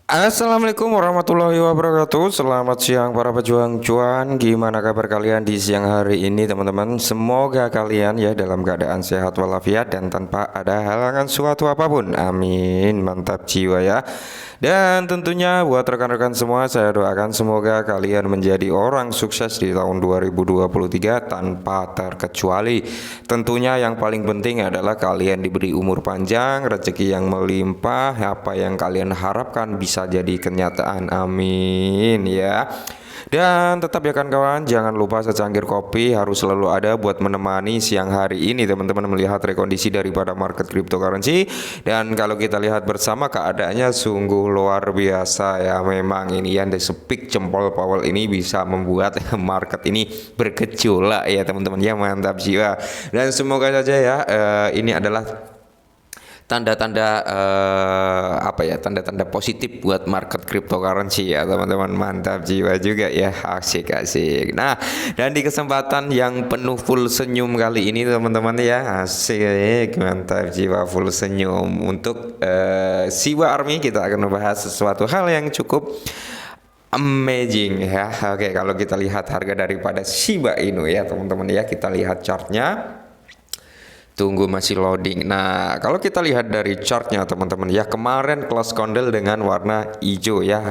Assalamualaikum warahmatullahi wabarakatuh. Selamat siang para pejuang cuan. Gimana kabar kalian di siang hari ini teman-teman? Semoga kalian ya dalam keadaan sehat walafiat dan tanpa ada halangan suatu apapun. Amin. Mantap jiwa ya. Dan tentunya buat rekan-rekan semua saya doakan semoga kalian menjadi orang sukses di tahun 2023 tanpa terkecuali. Tentunya yang paling penting adalah kalian diberi umur panjang, rezeki yang melimpah, apa yang kalian harapkan bisa jadi kenyataan. Amin ya. Dan tetap ya kawan-kawan, jangan lupa secangkir kopi harus selalu ada buat menemani siang hari ini teman-teman melihat rekondisi daripada market cryptocurrency. Dan kalau kita lihat bersama keadaannya sungguh luar biasa ya. Memang ini yang The Speak jempol Powell ini bisa membuat market ini bergejolak ya teman-teman ya, mantap jiwa. Dan semoga saja ya ini adalah tanda-tanda tanda-tanda positif buat market cryptocurrency ya teman-teman, mantap jiwa juga ya, asik. Nah, dan di kesempatan yang penuh full senyum kali ini teman-teman ya, asik, mantap jiwa, full senyum untuk Shiba Army kita akan membahas sesuatu hal yang cukup amazing ya. Oke, kalau kita lihat harga daripada Shiba Inu ya teman-teman ya, kita lihat chartnya. Tunggu masih loading. Nah, kalau kita lihat dari chartnya teman-teman ya, kemarin close candle dengan warna hijau ya,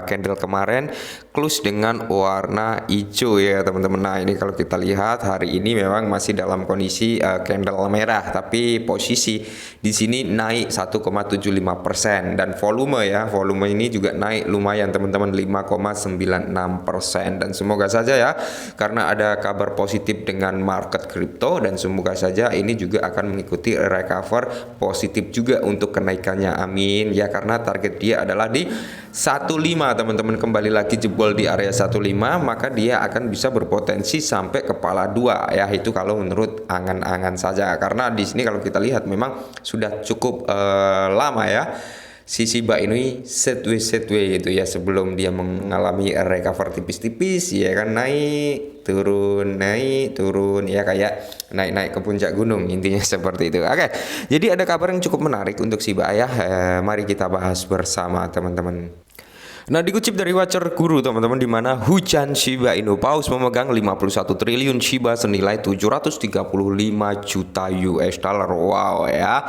candle kemarin close dengan warna hijau ya teman-teman. Nah, ini kalau kita lihat hari ini memang masih dalam kondisi candle merah, tapi posisi di sini naik 1,75% dan volume ini juga naik lumayan teman-teman, 5,96%. Dan semoga saja ya, karena ada kabar positif dengan market kripto, dan semoga saja ini juga akan mengikuti recover positif juga untuk kenaikannya, amin ya, karena target dia adalah di 15 teman-teman. Kembali lagi jebol di area 15, maka dia akan bisa berpotensi sampai kepala 2 ya, itu kalau menurut angan-angan saja, karena di sini kalau kita lihat memang sudah cukup lama ya si Shiba ini setway gitu ya, sebelum dia mengalami recover tipis-tipis ya kan, naik turun ya, kayak naik ke puncak gunung, intinya seperti itu. Oke, jadi ada kabar yang cukup menarik untuk Shiba ya, mari kita bahas bersama teman-teman. Nah, dikutip dari Watcher Guru teman-teman, di mana hujan Shiba Inu, paus memegang 51 triliun Shiba senilai 735 juta US dollar. Wow ya.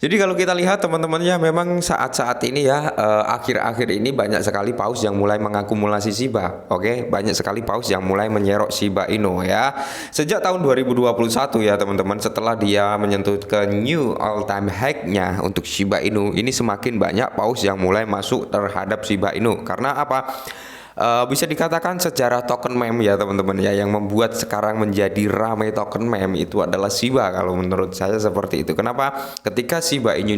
Jadi kalau kita lihat teman-teman ya, memang saat-saat ini ya, akhir-akhir ini banyak sekali paus yang mulai mengakumulasi Shiba. Oke, banyak sekali paus yang mulai menyerok Shiba Inu ya. Sejak tahun 2021 ya teman-teman, setelah dia menyentuh ke new all time high-nya untuk Shiba Inu, ini semakin banyak paus yang mulai masuk terhadap Shiba Inu. Karena apa? Bisa dikatakan sejarah token meme ya teman-teman ya, yang membuat sekarang menjadi ramai token meme itu adalah Shiba, kalau menurut saya seperti itu. Kenapa? Ketika Shiba Inu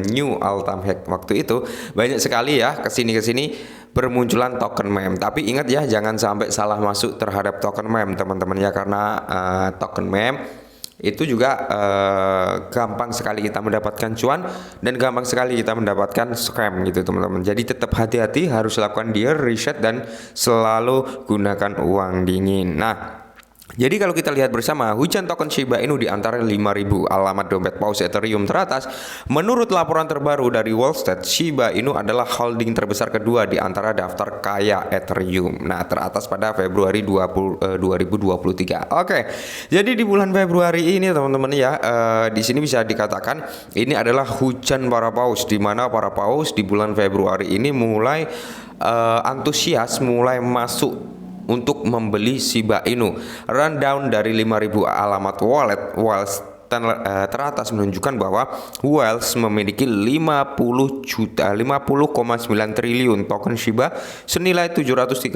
new all time high waktu itu, banyak sekali ya kesini bermunculan token meme. Tapi ingat ya, jangan sampai salah masuk terhadap token meme teman-teman ya, karena token meme itu juga gampang sekali kita mendapatkan cuan dan gampang sekali kita mendapatkan scam gitu teman-teman. Jadi tetap hati-hati, harus lakukan dia riset dan selalu gunakan uang dingin. Nah, jadi kalau kita lihat bersama, hujan token Shiba Inu di antara 5.000 alamat dompet paus Ethereum teratas. Menurut laporan terbaru dari Wall Street, Shiba Inu adalah holding terbesar kedua di antara daftar kaya Ethereum. Nah, teratas pada Februari 2023. Oke. Jadi di bulan Februari ini teman-teman ya, di sini bisa dikatakan ini adalah hujan para paus, di mana para paus di bulan Februari ini mulai antusias, mulai masuk untuk membeli Shiba Inu. Rundown dari 5.000 alamat wallet teratas menunjukkan bahwa Wells memiliki 50,9 triliun token Shiba senilai 735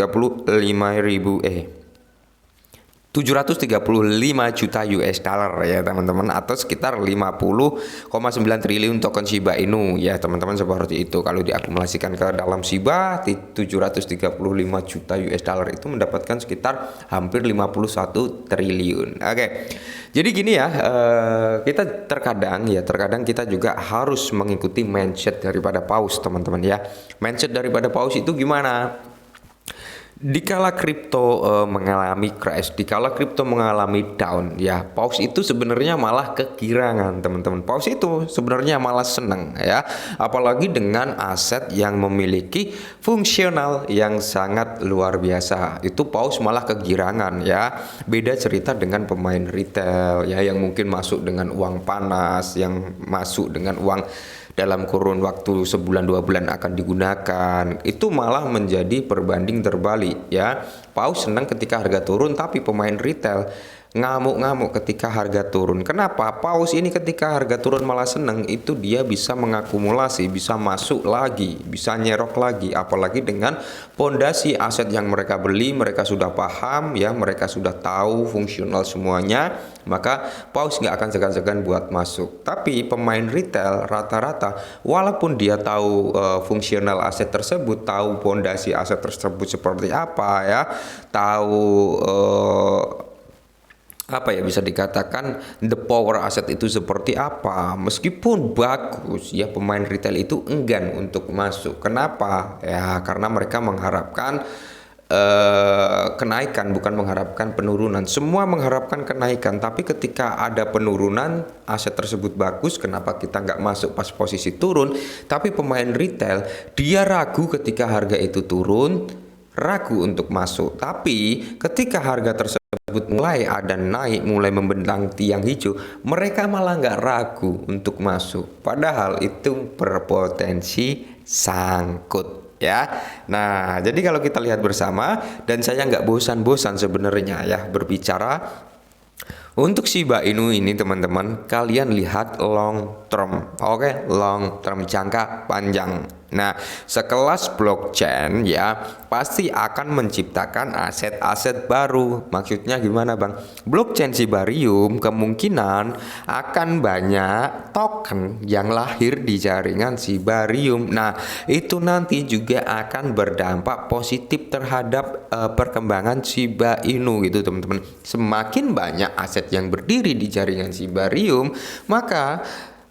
juta US dollar ya teman-teman, atau sekitar 50,9 triliun token Shiba Inu ya teman-teman, seperti itu. Kalau diakumulasikan ke dalam Shiba, 735 juta US dollar itu mendapatkan sekitar hampir 51 triliun. Oke. Jadi gini ya, kita terkadang kita juga harus mengikuti mindset daripada paus teman-teman ya. Mindset daripada paus itu gimana? Dikala kripto mengalami crash, dikala kripto mengalami down, ya paus itu sebenarnya malah kegirangan teman-teman. Paus itu sebenarnya malah seneng ya, apalagi dengan aset yang memiliki fungsional yang sangat luar biasa. Itu paus malah kegirangan ya. Beda cerita dengan pemain retail ya, yang mungkin masuk dengan uang panas, yang masuk dengan uang dalam kurun waktu sebulan 2 bulan akan digunakan, itu malah menjadi perbanding terbalik ya. Paus senang ketika harga turun, tapi pemain retail ngamuk-ngamuk ketika harga turun. Kenapa? Paus ini ketika harga turun malah seneng, itu dia bisa mengakumulasi, bisa masuk lagi, bisa nyerok lagi, apalagi dengan pondasi aset yang mereka beli, mereka sudah paham ya, mereka sudah tahu fungsional semuanya, maka paus nggak akan segan-segan buat masuk. Tapi pemain retail rata-rata walaupun dia tahu fungsional aset tersebut, tahu pondasi aset tersebut seperti apa ya, tahu apa ya, bisa dikatakan the power aset itu seperti apa, meskipun bagus ya, pemain retail itu enggan untuk masuk. Kenapa ya? Karena mereka mengharapkan kenaikan, bukan mengharapkan penurunan. Semua mengharapkan kenaikan, tapi ketika ada penurunan aset tersebut bagus, kenapa kita nggak masuk pas posisi turun? Tapi pemain retail dia ragu ketika harga itu turun, ragu untuk masuk. Tapi ketika harga tersebut mulai ada naik, mulai membentang tiang hijau, mereka malah nggak ragu untuk masuk. Padahal itu berpotensi sangkut ya. Nah, jadi kalau kita lihat bersama, dan saya nggak bosan-bosan sebenarnya ya berbicara untuk Shiba Inu ini teman-teman, kalian lihat long term, oke, long term, jangka panjang. Nah, sekelas blockchain ya pasti akan menciptakan aset-aset baru. Maksudnya gimana Bang? Blockchain Shibarium kemungkinan akan banyak token yang lahir di jaringan Shibarium. Nah, itu nanti juga akan berdampak positif terhadap perkembangan Shiba Inu gitu teman-teman. Semakin banyak aset yang berdiri di jaringan Shibarium, maka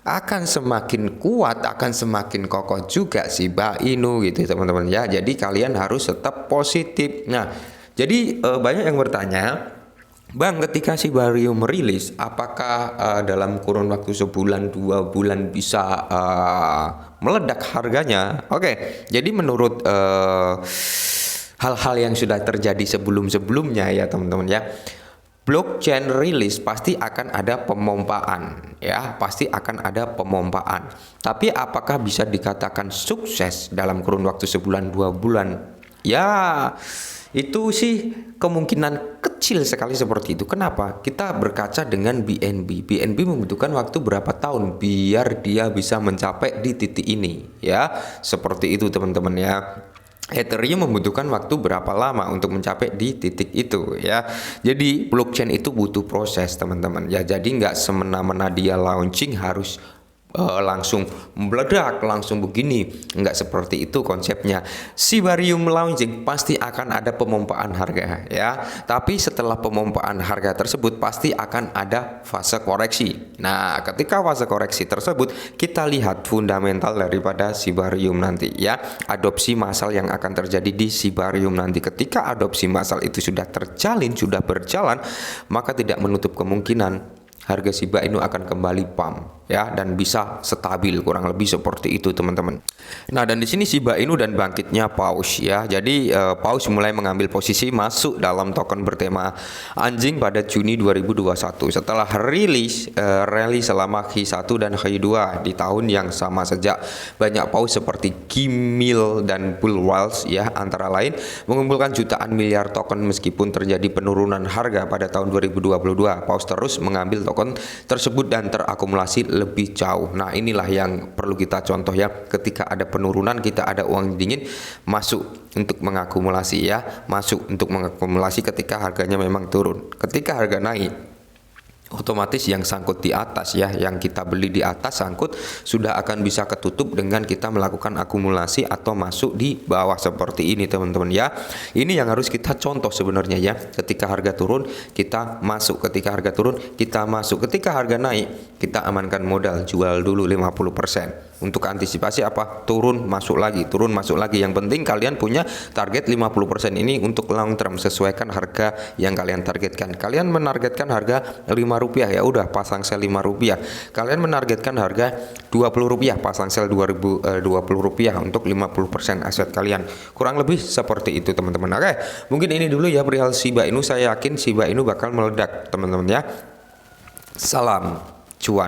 akan semakin kuat, akan semakin kokoh juga Shiba Inu gitu teman-teman ya. Jadi kalian harus tetap positif. Nah, jadi banyak yang bertanya, Bang, ketika Shibarium merilis, apakah dalam kurun waktu sebulan 2 bulan bisa meledak harganya? Oke, jadi menurut hal-hal yang sudah terjadi sebelum-sebelumnya ya teman-teman ya, blockchain rilis pasti akan ada pemompaan ya, pasti akan ada pemompaan. Tapi apakah bisa dikatakan sukses dalam kurun waktu sebulan 2 bulan? Ya, itu sih kemungkinan kecil sekali seperti itu. Kenapa? Kita berkaca dengan BNB. BNB membutuhkan waktu berapa tahun biar dia bisa mencapai di titik ini ya. Seperti itu teman-teman ya. Ethereum membutuhkan waktu berapa lama untuk mencapai di titik itu ya. Jadi blockchain itu butuh proses teman-teman ya. Jadi nggak semena-mena dia launching harus langsung meledak, langsung begini. Nggak seperti itu konsepnya. Shibarium launching pasti akan ada pemompaan harga ya. Tapi setelah pemompaan harga tersebut pasti akan ada fase koreksi. Nah, ketika fase koreksi tersebut kita lihat fundamental daripada Shibarium nanti ya. Adopsi massal yang akan terjadi di Shibarium nanti. Ketika adopsi massal itu sudah terjalin, sudah berjalan, maka tidak menutup kemungkinan harga Shiba Inu akan kembali pump ya, dan bisa stabil, kurang lebih seperti itu teman-teman. Nah, dan di sini Shiba Inu dan bangkitnya Paus ya. Jadi Paus mulai mengambil posisi masuk dalam token bertema anjing pada Juni 2021 setelah rilis rally selama Q1 dan Q2 di tahun yang sama. Sejak banyak Paus seperti Gimil dan Bullwals ya antara lain mengumpulkan jutaan miliar token. Meskipun terjadi penurunan harga pada tahun 2022, Paus terus mengambil token tersebut dan terakumulasi lebih jauh. Nah, inilah yang perlu kita contoh ya. Ketika ada penurunan, kita ada uang dingin, masuk untuk mengakumulasi ya, masuk untuk mengakumulasi ketika harganya memang turun. Ketika harga naik, otomatis yang sangkut di atas ya, yang kita beli di atas sangkut sudah akan bisa ketutup dengan kita melakukan akumulasi atau masuk di bawah seperti ini teman-teman ya. Ini yang harus kita contoh sebenarnya ya. Ketika harga turun kita masuk, ketika harga turun kita masuk, ketika harga naik kita amankan modal, jual dulu 50%. Untuk antisipasi apa? Turun masuk lagi. Yang penting kalian punya target 50% ini untuk long term, sesuaikan harga yang kalian targetkan. Kalian menargetkan harga Rp5 ya udah pasang sell Rp5. Kalian menargetkan harga Rp20 pasang sell Rp20 untuk 50% aset kalian. Kurang lebih seperti itu teman-teman. Oke, mungkin ini dulu ya perihal Shiba Inu. Saya yakin Shiba Inu bakal meledak teman-teman ya. Salam cuan.